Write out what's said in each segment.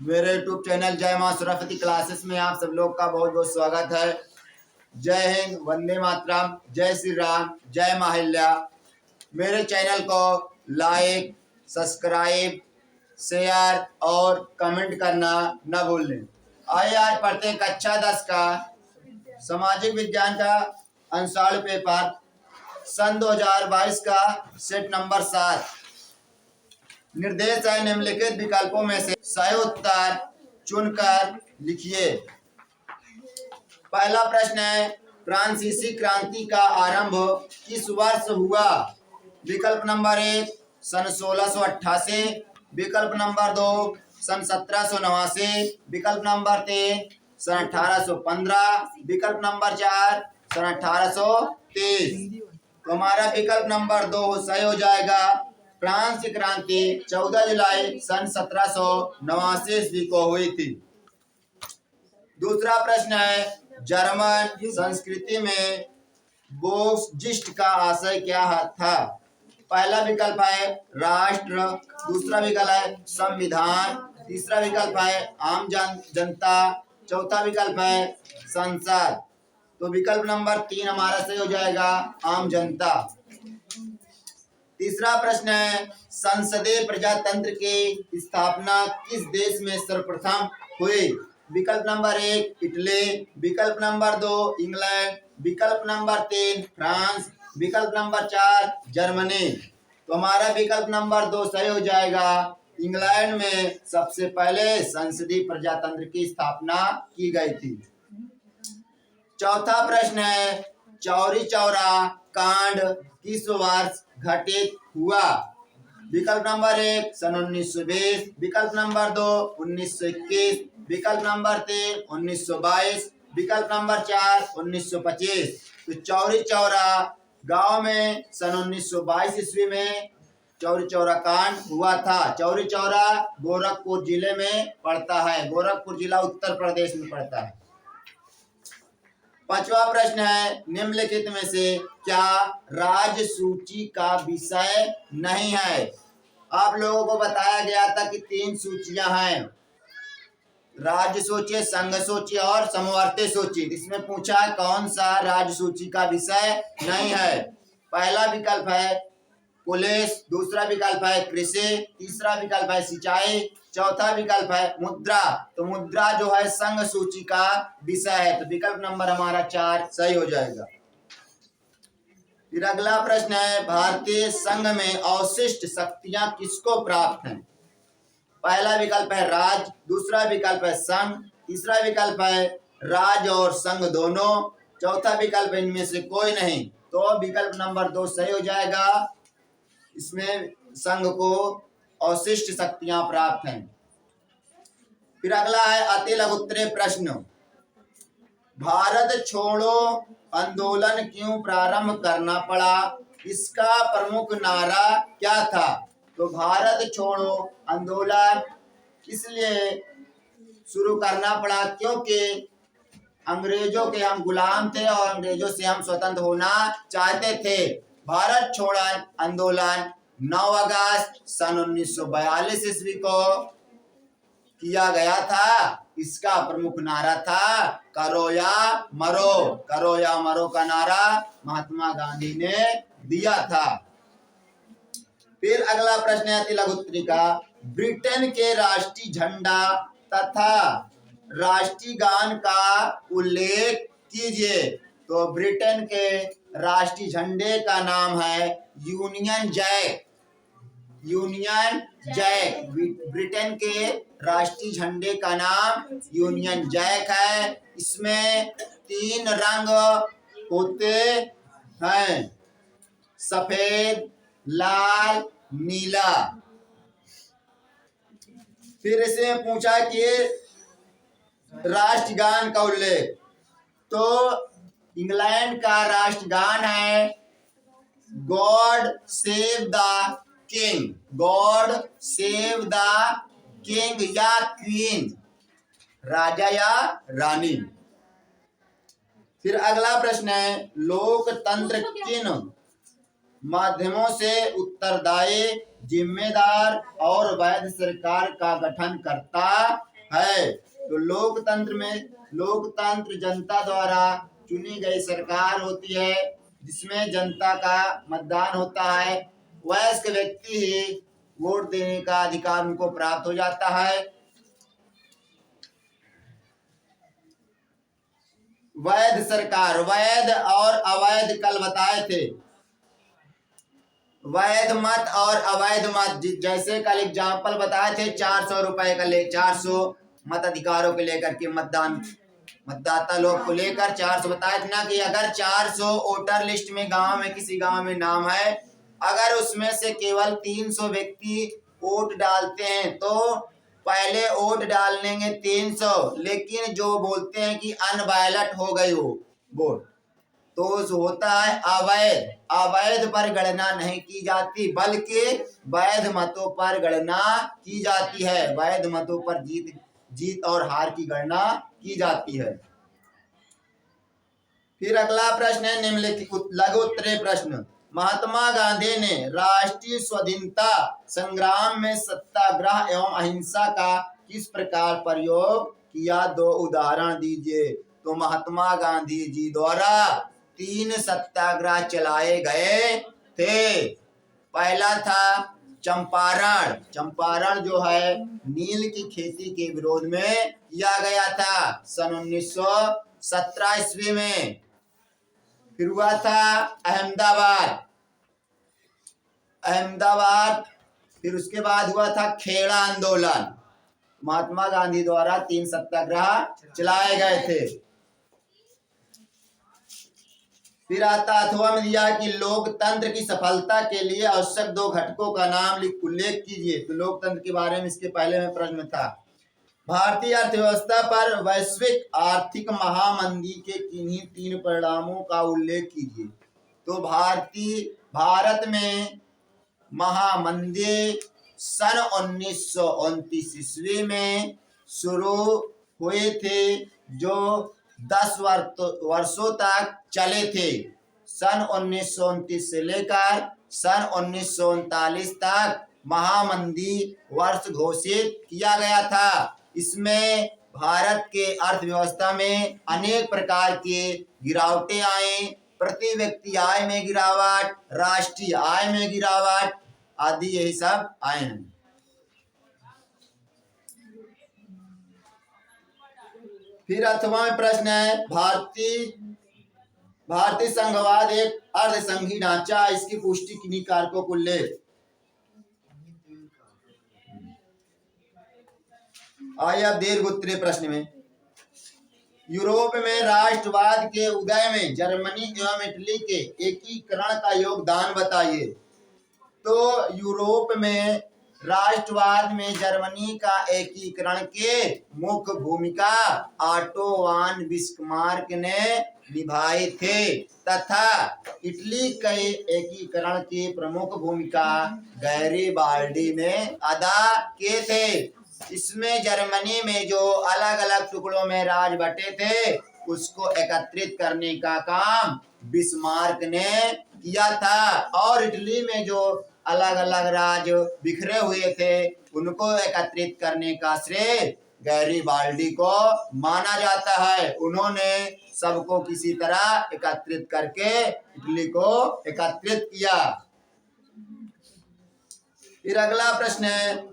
मेरे YouTube channel जय मां सुरफती क्लासेस में आप सब लोग का बहुत बहुत स्वागत है। जय हिंद, वंदे मातरम, जय श्री राम, जय माहिल्या। मेरे चैनल को लाइक, सब्सक्राइब, शेयर और कमेंट करना न भूलें। आइए आज पढ़ते हैं कक्षा 10 का सामाजिक विज्ञान का अंशाल पेपर सन 2022 का सेट नंबर 7। निर्देश है निम्नलिखित विकल्पों में से सही उत्तर चुनकर लिखिए। पहला प्रश्न है, फ्रांसीसी क्रांति का आरंभ किस वर्ष हुआ? विकल्प नंबर 1 सन 1688, विकल्प नंबर 2 सन 1789, विकल्प नंबर 3 सन 1815, विकल्प नंबर 4 सन 1823। तो हमारा विकल्प नंबर 2 सही हो जाएगा। फ्रांस की क्रांति 14 जुलाई सन 1789 ईस्वी को हुई थी। दूसरा प्रश्न है, जर्मन संस्कृति में बोर्जिस्ट का आशय क्या था? पहला विकल्प है राष्ट्र, दूसरा विकल्प है संविधान, तीसरा विकल्प है आम जनता, चौथा विकल्प है संसद। तो विकल्प नंबर 3 हमारा सही हो जाएगा, आम जनता। तीसरा प्रश्न है, संसदीय प्रजातंत्र की स्थापना किस देश में सर्वप्रथम हुई? विकल्प नंबर 1 इटली, विकल्प नंबर 2 इंग्लैंड, विकल्प नंबर 3 फ्रांस, विकल्प नंबर 4 जर्मनी। तो हमारा विकल्प नंबर 2 सही हो जाएगा। इंग्लैंड में सबसे पहले संसदीय प्रजातंत्र की स्थापना की गई थी। चौथा प्रश्न है, चौरी चौरा कांड किस वर्ष घटित हुआ? विकल्प नंबर 1 सन 1920, विकल्प नंबर 2 1921, विकल्प नंबर 3 1922, विकल्प नंबर 4 1925। तो चौरी चौरा गांव में सन 1922 ईस्वी में चौरी चौरा कांड हुआ था। चौरी चौरा गोरखपुर जिले में पड़ता है। गोरखपुर जिला उत्तर प्रदेश में पड़ता है। पांचवा प्रश्न है, निम्नलिखित में से क्या राज्य सूची का विषय नहीं है? आप लोगों को बताया गया था कि 3 सूचियां हैं, राज्य सूची, संघ सूची और समवर्ती सूची। इसमें पूछा है कौन सा राज्य सूची का विषय नहीं है। पहला विकल्प है पुलिस, दूसरा विकल्प है कृषि, तीसरा विकल्प है सिंचाई, चौथा विकल्प है मुद्रा। तो मुद्रा जो है संघ सूची का विषय है। तो विकल्प नंबर हमारा 4 सही हो जाएगा। फिर अगला प्रश्न है, भारतीय संघ में अवशिष्ट शक्तियां किसको प्राप्त हैं? पहला विकल्प है राज्य, दूसरा विकल्प है संघ, तीसरा विकल्प है राज्य और संघ दोनों, चौथा विकल्प इनमें से कोई नहीं। तो विकल्प नंबर 2 सही हो जाएगा। इसमें संघ को अवशिष्ट शक्तियां प्राप्त हैं। फिर अगला है अति लघुत्तरीय प्रश्न, भारत छोड़ो आंदोलन क्यों प्रारंभ करना पड़ा? इसका प्रमुख नारा क्या था? तो भारत छोड़ो आंदोलन इसलिए शुरू करना पड़ा क्योंकि अंग्रेजों के हम गुलाम थे और अंग्रेजों से हम स्वतंत्र होना चाहते थे। भारत छोड़ो आंदोलन 9 अगस्त सन 1942 ईस्वी को किया गया था। इसका प्रमुख नारा था करो या मरो। करो या मरो का नारा महात्मा गांधी ने दिया था। फिर अगला प्रश्न है अति लघुत्तरी का, ब्रिटेन के राष्ट्रीय झंडा तथा राष्ट्रीय गान का उल्लेख कीजिए। तो ब्रिटेन के राष्ट्रीय झंडे का नाम है Union Jack. Union Jack, Britain के राष्ट्रीय झंडे का नाम यूनियन जैक है। इसमें 3 रंग होते हैं, सफेद, लाल, नीला। फिर इसे पूछा कि राष्ट्रगान का उल्लेख, तो इंग्लैंड का राष्ट्रगान है God save the king. God save the king या क्वीन, राजा या रानी। फिर अगला प्रश्न है, लोकतंत्र किन माध्यमों से उत्तरदायी, जिम्मेदार और वैध सरकार का गठन करता है। तो लोकतंत्र में लोकतंत्र जनता द्वारा चुनी गई सरकार होती है, जिसमें जनता का मतदान होता है। वयस्क व्यक्ति ही वोट देने का अधिकार उनको प्राप्त हो जाता है। वैध सरकार, वैध और अवैध कल बताए थे। वैध मत और अवैध मत, जैसे कल एग्जाम्पल बताए थे, 400 रुपए का ले 400 मताधिकारों को लेकर के मतदाता लोग को लेकर 400 बताया था ना, कि अगर 400 वोटर लिस्ट में गांव में किसी गांव में नाम है, अगर उसमें से केवल 300 व्यक्ति वोट डालते हैं तो पहले वोट डालेंगे 300, लेकिन जो बोलते हैं कि अनबैलेट हो गई वो वोट, तो होता है अवैध। अवैध पर गणना नहीं की जाती, बल्कि वैध मतों पर गणना की जाती है। वैध मतों पर जीत और हार की गणना की जाती है। फिर अगला प्रश्न है निम्नलिखित लघु उत्तरीय प्रश्न। महात्मा गांधी ने राष्ट्रीय स्वाधीनता संग्राम में सत्याग्रह एवं अहिंसा का किस प्रकार प्रयोग किया, 2 उदाहरण दीजिए। तो महात्मा गांधी जी द्वारा 3 सत्याग्रह चलाए गए थे। पहला था चंपारण। चंपारण जो है नील की खेती के विरोध में किया गया था सन 1917 ईस्वी में। फिर हुआ था अहमदाबाद। फिर उसके बाद हुआ था खेड़ा आंदोलन। महात्मा गांधी द्वारा 3 सत्याग्रह चलाए गए थे। फिर आता अथवा में दिया कि लोकतंत्र की सफलता के लिए आवश्यक 2 घटकों का नाम उल्लेख कीजिए। तो लोकतंत्र के बारे में इसके पहले में प्रश्न था। भारतीय अर्थव्यवस्था पर वैश्विक आर्थिक महामंदी के किन्हीं 3 परिणामों का उल्लेख कीजिए। तो भारत में महामंदी सन 1929 ईस्वी में शुरू हुए थे, जो 10 वर्षों तक चले थे। सन 1929 से लेकर सन 1939 तक महामंदी वर्ष घोषित किया गया था। इसमें भारत के अर्थव्यवस्था में अनेक प्रकार के गिरावटें आई। प्रति व्यक्ति आय में गिरावट, राष्ट्रीय आय में गिरावट आदि यही सब आए हैं। फिर 8वां प्रश्न है भारतीय संघवाद एक अर्धसंघी ढांचा, इसकी पुष्टि किन्हीं कारकों को ले। आइए अब दीर्घ उत्तरीय प्रश्न में। यूरोप में राष्ट्रवाद के उदय में जर्मनी एवं इटली के एकीकरण का योगदान बताइए। तो यूरोप में राष्ट्रवाद में जर्मनी का एकीकरण के मुख्य भूमिका ऑटो वान बिस्मार्क ने निभाई थे, तथा इटली के एकीकरण की प्रमुख भूमिका गैरिबाल्डी ने अदा किए थे। इसमें जर्मनी में जो अलग अलग टुकड़ों में राज बटे थे, उसको एकत्रित करने का काम बिस्मार्क ने किया था, और इटली में जो अलग अलग राज्य बिखरे हुए थे, उनको एकत्रित करने का श्रेय गैरिबाल्डी को माना जाता है। उन्होंने सबको किसी तरह एकत्रित करके इटली को एकत्रित किया। फिर अगला प्रश्न है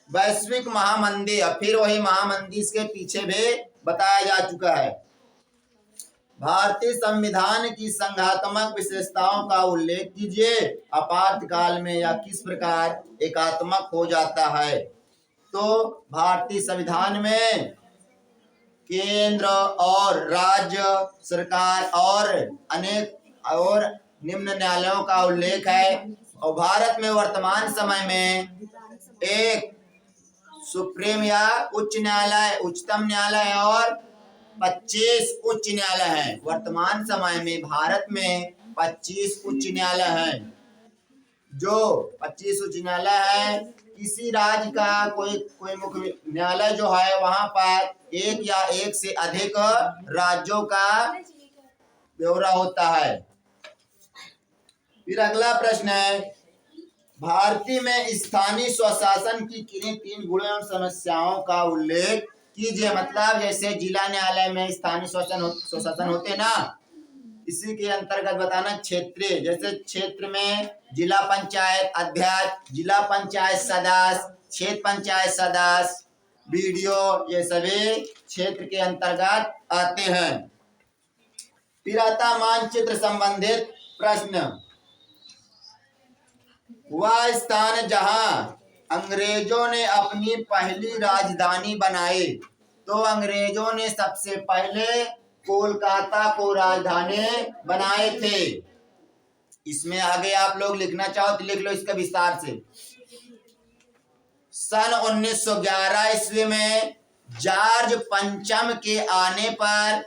वैश्विक महामंदी। फिर वही महामंदी इसके पीछे भी बताया जा चुका है। भारतीय संविधान की संघात्मक विशेषताओं का उल्लेख कीजिए। आपातकाल में यह किस प्रकार एकात्मक हो जाता है। तो भारतीय संविधान में केंद्र और राज्य सरकार और अनेक और निम्न न्यायालयों का उल्लेख है। और भारत में वर्तमान समय में एक सुप्रीम या उच्च न्यायालय, उच्चतम न्यायालय और 25 उच्च न्यायालय हैं। वर्तमान समय में भारत में 25 उच्च न्यायालय हैं। जो 25 उच्च न्यायालय है, किसी राज्य का कोई मुख्य न्यायालय जो है, वहां पर एक या एक से अधिक राज्यों का ब्यौरा होता है। फिर अगला प्रश्न है भारतीय में स्थानीय स्वशासन की किन्हीं 3 गुणों एवं समस्याओं का उल्लेख कीजिए। मतलब जैसे जिला न्यायालय में स्थानीय स्वशासन होते ना, इसी के अंतर्गत बताना क्षेत्रीय, जैसे क्षेत्र में जिला पंचायत अध्यक्ष, जिला पंचायत सदस्य, क्षेत्र पंचायत सदस्य, बीडीओ, ये सभी क्षेत्र के अंतर्गत आते हैं। फिर आता मानचित्र संबंधित प्रश्न। वह स्थान जहां अंग्रेजों ने अपनी पहली राजधानी बनाई, तो अंग्रेजों ने सबसे पहले कोलकाता को राजधानी बनाए थे। इसमें आगे आप लोग लिखना चाहो तो लिख लो इसका विस्तार से। सन 1911 ईस्वी में जॉर्ज पंचम के आने पर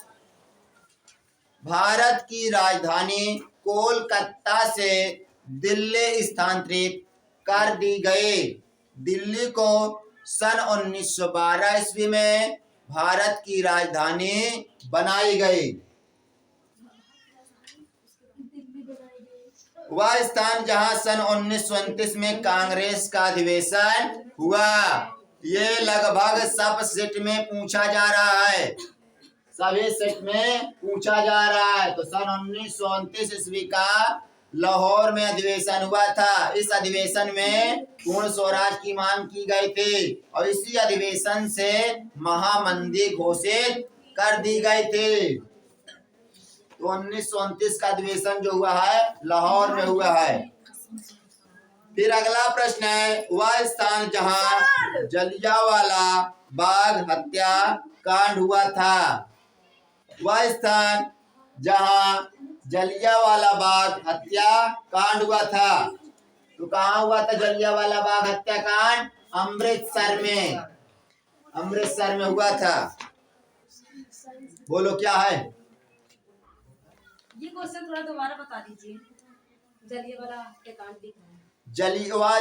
भारत की राजधानी कोलकाता से दिल्ली स्थानांतरित कर दी गई। दिल्ली को सन 1912 ईस्वी में भारत की राजधानी बनाई गई। वह स्थान जहां सन 1929 में कांग्रेस का अधिवेशन हुआ। ये लगभग सब सेट में पूछा जा रहा है, सभी सेट में पूछा जा रहा है। तो सन 1929 ईस्वी का लाहौर में अधिवेशन हुआ था। इस अधिवेशन में पूर्ण स्वराज की मांग की गई थी और इसी अधिवेशन से महामंदी घोषित कर दी गई थी। तो 1929 का अधिवेशन जो हुआ है लाहौर में हुआ है। फिर अगला प्रश्न है, वह स्थान जहां जलियांवाला बाग हत्याकांड हुआ था। वह स्थान जहां जलियांवाला बाग हत्याकांड हुआ था, तो कहाँ हुआ था जलियांवाला बाग हत्याकांड? अमृतसर में, अमृतसर में हुआ था। बोलो क्या है ये क्वेश्चन? थोड़ा दोबारा बता दीजिए। जलियांवाला हत्याकांड दिखा है।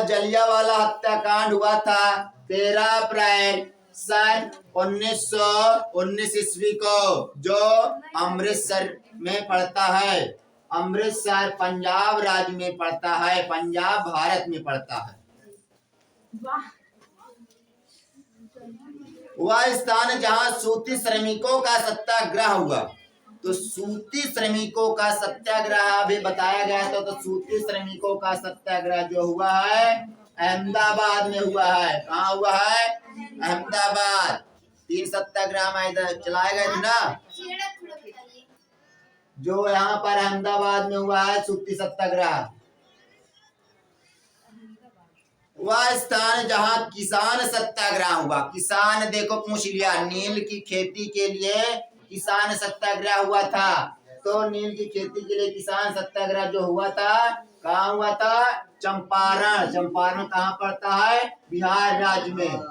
जलियांवाला हत्याकांड हुआ था 13 अप्रैल सन 1919 ईस्वी को, जो अमृतसर में पड़ता है। अमृतसर पंजाब राज्य में पड़ता है, पंजाब भारत में पड़ता है। वह स्थान जहां सूती श्रमिकों का सत्याग्रह हुआ। तो सूती श्रमिकों का सत्याग्रह भी बताया गया था। तो सूती श्रमिकों का सत्याग्रह जो हुआ है अहमदाबाद में हुआ है। कहाँ हुआ है? अहमदाबाद। 3 सत्याग्रह इधर चलाए गए थे ना, जो यहाँ पर अहमदाबाद में हुआ है सूती सत्याग्रह। वह स्थान जहाँ किसान सत्याग्रह हुआ। किसान देखो पूछ लिया, नील की खेती के लिए किसान सत्याग्रह हुआ था। तो नील की खेती के लिए किसान सत्याग्रह जो हुआ था, कहाँ हुआ था? चंपारण। चंपारण कहाँ पड़ता है? बिहार राज्य में।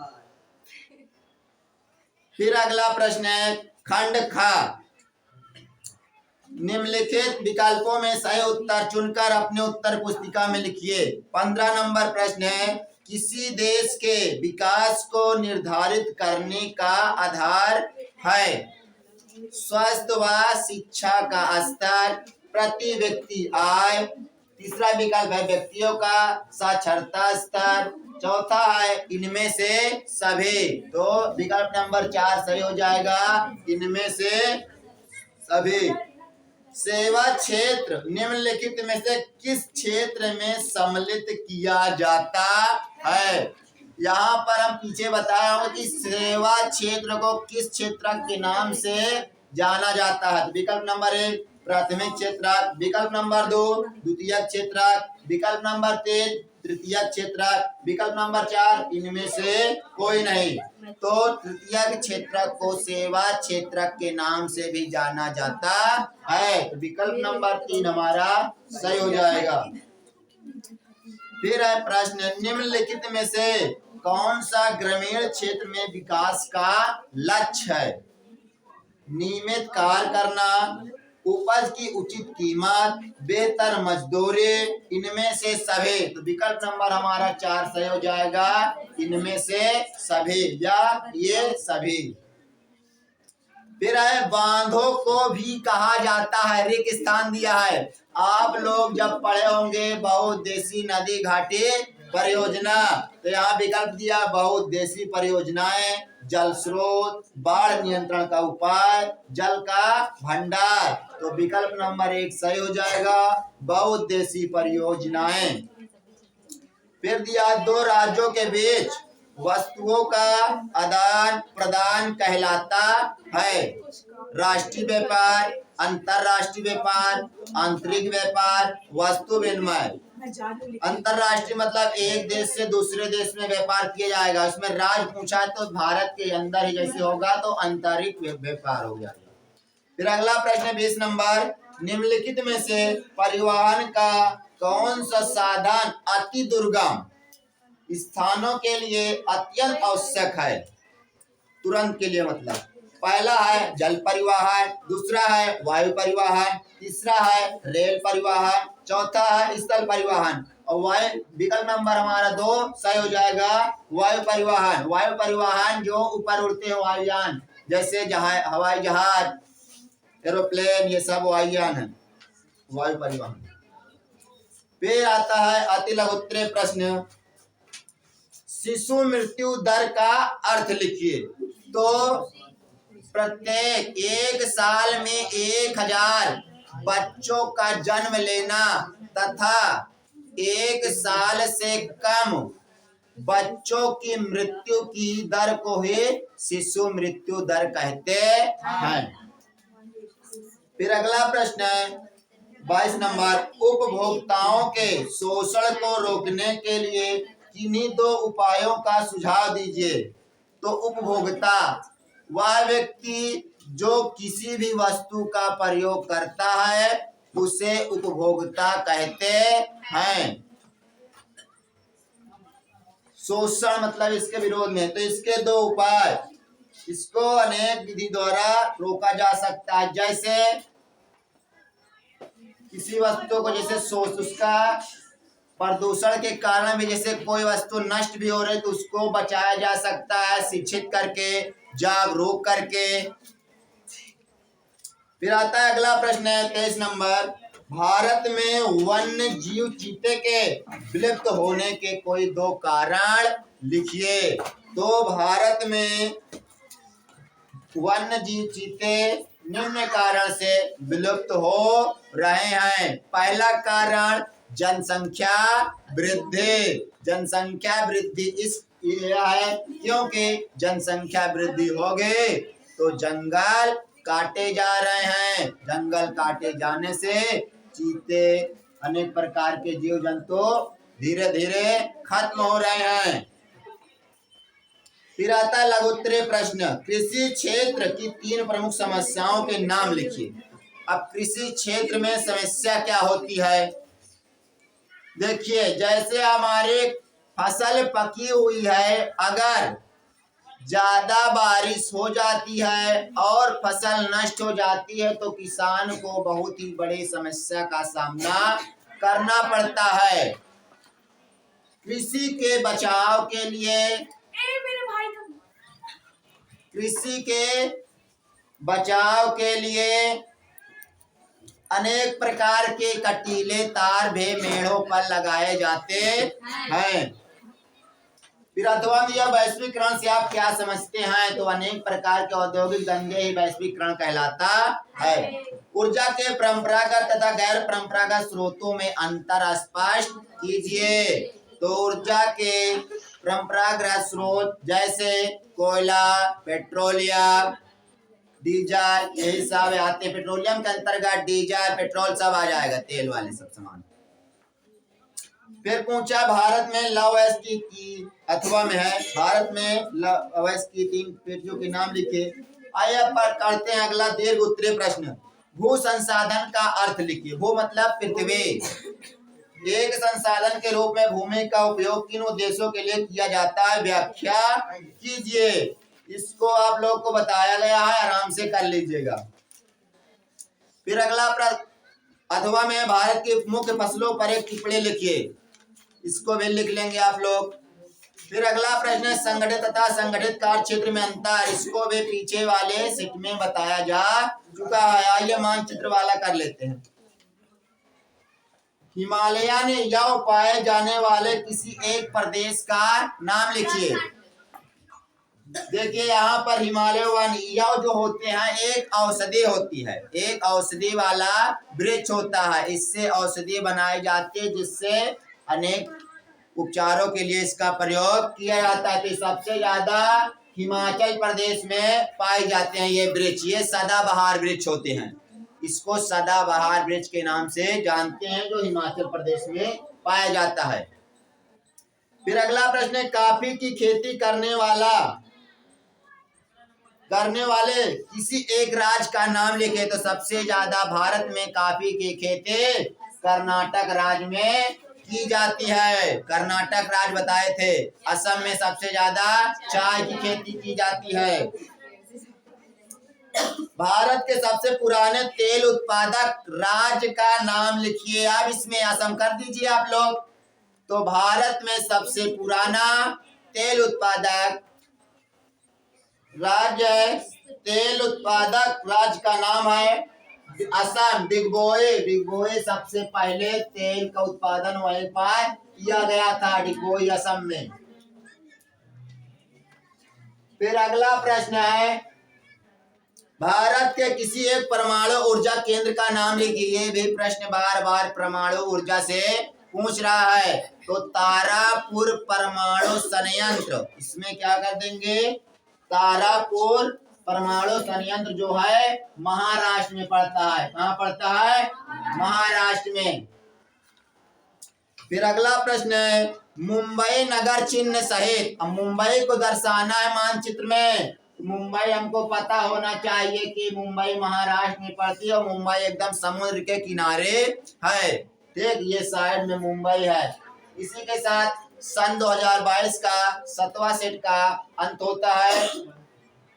फिर अगला प्रश्न है, खंड ख, निम्नलिखित विकल्पों में सही उत्तर चुनकर अपने उत्तर पुस्तिका में लिखिए। 15 नंबर प्रश्न है, किसी देश के विकास को निर्धारित करने का आधार है स्वास्थ्य व शिक्षा का स्तर, प्रति व्यक्ति आय। तीसरा विकल्प है व्यक्तियों का साक्षरता स्तर। चौथा है इनमें से सभी। तो विकल्प नंबर 4 सही हो जाएगा, इनमें से सभी। सेवा क्षेत्र निम्नलिखित में से किस क्षेत्र में सम्मिलित किया जाता है? यहाँ पर हम पीछे बताया हूँ कि सेवा क्षेत्र को किस क्षेत्र के नाम से जाना जाता है। विकल्प नंबर 1 प्राथमिक क्षेत्र, विकल्प नंबर 2 द्वितीय क्षेत्र, विकल्प नंबर 3 तृतीय क्षेत्र, विकल्प नंबर 4 इनमें से कोई नहीं। तो तृतीय क्षेत्र को सेवा क्षेत्र के नाम से भी जाना जाता है। तो विकल्प नंबर 3 हमारा सही हो जाएगा। फिर है प्रश्न, निम्नलिखित में से कौन सा ग्रामीण क्षेत्र में विकास का लक्ष्य है? नियमित कार्य करना, उपज की उचित कीमत, बेहतर मजदूरी, इनमें से सभी। तो विकल्प नंबर हमारा 4 सही हो जाएगा, इनमें से सभी या ये सभी। फिर है बांधों को भी कहा जाता है, रिक्त स्थान दिया है। आप लोग जब पढ़े होंगे बहुउद्देशीय नदी घाटी परियोजना, तो यहाँ विकल्प दिया बहुउद्देशीय परियोजनाएं, जल स्रोत, बाढ़ नियंत्रण का उपाय, जल का भंडार। तो विकल्प नंबर 1 सही हो जाएगा, बहुउद्देशीय परियोजनाएं। फिर दिया दो राज्यों के बीच वस्तुओं का आदान प्रदान कहलाता है। राष्ट्रीय व्यापार, अंतरराष्ट्रीय व्यापार, आंतरिक व्यापार, वस्तु विनिमय। अंतरराष्ट्रीय मतलब एक देश से दूसरे देश में व्यापार किया जाएगा। उसमें राज्य पूछा तो भारत के अंदर ही जैसे होगा तो आंतरिक व्यापार हो जाएगा। फिर अगला प्रश्न 20 नंबर, निम्नलिखित में से परिवहन का कौन सा साधन अति दुर्गम स्थानों के लिए अत्यंत आवश्यक है? तुरंत के लिए मतलब पहला है जल परिवहन, दूसरा है वायु परिवहन, तीसरा है रेल परिवहन, चौथा है स्थल परिवहन। और वायु विकल्प नंबर हमारा 2 सही हो जाएगा, वायु परिवहन। वायु परिवहन जो ऊपर उड़ते हैं वायुयान, जैसे हवाई जहाज, एरोप्लेन, ये सब वायुयान है, वायु परिवहन। फिर आता है अति लघुत्तरीय प्रश्न, शिशु मृत्यु दर का अर्थ लिखिए। तो प्रत्येक 1 साल में 1000 बच्चों का जन्म लेना तथा 1 साल से कम बच्चों की मृत्यु की दर को ही शिशु मृत्यु दर कहते हैं। फिर अगला प्रश्न है 22 नंबर, उपभोक्ताओं के शोषण को रोकने के लिए किन्हीं 2 उपायों का सुझाव दीजिए। तो उपभोक्ता वह व्यक्ति जो किसी भी वस्तु का प्रयोग करता है उसे उपभोक्ता कहते हैं। शोषण मतलब इसके विरोध में, तो इसके 2 उपाय, इसको अनेक विधि द्वारा रोका जा सकता है। जैसे किसी वस्तु को जैसे उसका प्रदूषण के कारण भी जैसे कोई वस्तु नष्ट भी हो रही तो उसको बचाया जा सकता है, शिक्षित करके, जागरूक करके। फिर आता है अगला प्रश्न है 23 नंबर, भारत में वन्य जीव चीते के विलुप्त होने के कोई 2 कारण लिखिए। तो भारत में वन्य जीव चीते निम्न कारण से विलुप्त हो रहे हैं। पहला कारण जनसंख्या वृद्धि। जनसंख्या वृद्धि इसलिए है क्योंकि जनसंख्या वृद्धि हो गई तो जंगल काटे जा रहे हैं। जंगल काटे जाने से चीते, अनेक प्रकार के जीव जंतु धीरे धीरे खत्म हो रहे हैं। फिर आता है लघुत्तरीय प्रश्न, कृषि क्षेत्र की 3 प्रमुख समस्याओं के नाम लिखिए। अब कृषि क्षेत्र में समस्या क्या होती है? देखिए, जैसे हमारी फसल पकी हुई है, अगर ज्यादा बारिश हो जाती है और फसल नष्ट हो जाती है तो किसान को बहुत ही बड़ी समस्या का सामना करना पड़ता है। कृषि के बचाव के लिए अनेक प्रकार के कटीले तार भी मेड़ों पर लगाए जाते हैं। फिर अथवा दिया वैश्वीकरण से आप क्या समझते हैं? तो अनेक प्रकार के औद्योगिक धंधे ही वैश्वीकरण कहलाता है। ऊर्जा के परंपरागत तथा गैर परंपरागत स्रोतों में अंतर स्पष्ट कीजिए। तो ऊर्जा के परंपरागत स्रोत जैसे कोयला, पेट्रोलियम, डीजल, यही सब आते। पेट्रोलियम के अंतर्गत डीजल, पेट्रोल सब आ जाएगा, तेल वाले सब सामान। फिर पूछा भारत में लौह अयस्क की अथवा में है, भारत में लौह अयस्क की 3 पेटियों के नाम लिखे। आइए पर करते हैं अगला दीर्घ उत्तरीय प्रश्न, भू संसाधन का अर्थ लिखिए। भू मतलब पृथ्वी। एक संसाधन के रूप में भूमि का उपयोग किन उद्देश्यों के लिए किया जाता है, व्याख्या कीजिए। इसको आप लोग को बताया गया है, आराम से कर लीजिएगा। फिर अगला प्रश्न, अथवा में भारत की मुख्य फसलों पर एक टिप्पणी लिखिए। इसको भी लिख लेंगे आप लोग। फिर अगला प्रश्न, संगठित तथा संगठित कार्य क्षेत्र में अंतर। इसको भी पीछे वाले सेट में बताया जा चुका है। आइए मानचित्र वाला कर लेते हैं। हिमालयन यव पाए जाने वाले किसी एक प्रदेश का नाम लिखिए। देखिए यहाँ पर हिमालय वन यव जो होते हैं एक औषधि होती है, एक औषधि वाला वृक्ष होता है। इससे औषधि बनाई जाती है जिससे अनेक उपचारों के लिए इसका प्रयोग किया जाता है। तो सबसे ज्यादा हिमाचल प्रदेश में पाए जाते हैं ये वृक्ष। ये सदाबहार वृक्ष होते हैं, इसको सदाबहार वृक्ष के नाम से जानते हैं, जो हिमाचल प्रदेश में पाया जाता है। फिर अगला प्रश्न है, कॉफी की खेती करने वाले किसी एक राज्य का नाम लिखे। तो सबसे ज्यादा भारत में कॉफी की खेती कर्नाटक राज्य में की जाती है। कर्नाटक राज्य बताए थे। असम में सबसे ज्यादा चाय की खेती की जाती है। भारत के सबसे पुराने तेल उत्पादक राज्य का नाम लिखिए। अब इसमें असम कर दीजिए आप लोग। तो भारत में सबसे पुराना तेल उत्पादक राज्य का नाम है असम। डिगबोई सबसे पहले तेल का उत्पादन वहीं पर किया गया था, डिगबोई असम में। फिर अगला प्रश्न है, भारत के किसी एक परमाणु ऊर्जा केंद्र का नाम लिखिए। ये भी प्रश्न बार बार परमाणु ऊर्जा से पूछ रहा है। तो तारापुर परमाणु संयंत्र, इसमें क्या कर देंगे, तारापुर परमाणु संयंत्र जो है महाराष्ट्र में पड़ता है। कहाँ पड़ता है? महाराष्ट्र में। फिर अगला प्रश्न है, मुंबई नगर चिन्ह सहित, अब मुंबई को दर्शाना है मानचित्र में। मुंबई हमको पता होना चाहिए कि मुंबई महाराष्ट्र में पड़ती है और मुंबई एकदम समुद्र के किनारे है। ठीक, ये साइड में मुंबई है। इसी के साथ सन 2022 का 7वां सेट का अंत होता है।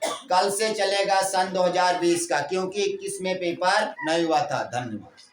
कल से चलेगा सन 2020 का, क्योंकि 21 में पेपर नहीं हुआ था। धन्यवाद।